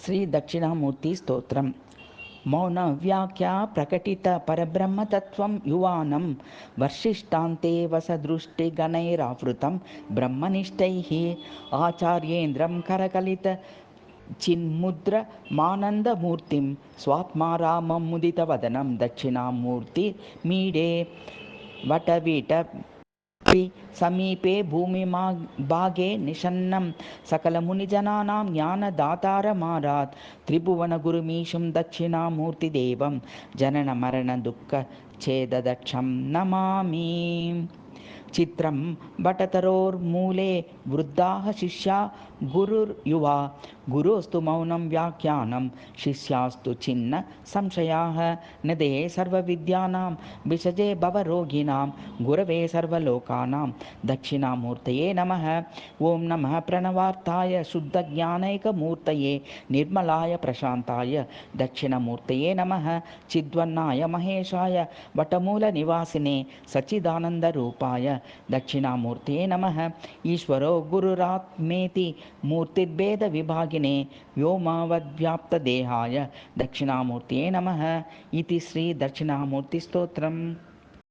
శ్రీ దక్షిణామూర్తి స్తోత్రం. మౌన వ్యాఖ్యా ప్రకటిత పరబ్రహ్మతత్వం యువానం వర్షిష్టాంతే వసదృష్టిగణైరావృతం బ్రహ్మనిష్టైః ఆచార్యేంద్రం కరకలిత చిన్ముద్ర మానందమూర్తిం స్వాత్మారామం ముదితవదనం దక్షిణామూర్తి మీడే వటవీట సమీపే భూమిమా భాగే నిషన్నం సకలమునిజనానాం జ్ఞానదాతారమారాత్ త్రిభువనగురుమీశం దక్షిణామూర్తిదేవం జనన మరణ దుఃఖ ఛేదదక్షం నమామి. చిత్రం బటతరోర్మూలే వృద్ధాః శిష్యా గురుర్యువా గురోస్తు మౌనం వ్యాఖ్యానం శిష్యాస్తు చిన్న సంశయాః నదే సర్వవిద్యానాం విషజే భవరోగిణాం గురవే సర్వలోకానాం దక్షిణామూర్తయే నమః. ఓం నమః ప్రణవార్థాయ శుద్ధజ్ఞానైకమూర్తయే నిర్మలాయ ప్రశాంతాయ దక్షిణమూర్తయే నమః. చిద్వన్నాయ మహేశాయ వటమూల నివాసినే సచ్చిదానందరూపాయ దక్షిణామూర్తయే నమః. ఈశ్వరో గురురాత్మేతి మూర్తిర్భేద విభాగినే వ్యోమవద్వ్యాప్తదేహాయ దక్షిణామూర్తయే నమః. ఇది శ్రీ దక్షిణామూర్తి స్తోత్రం.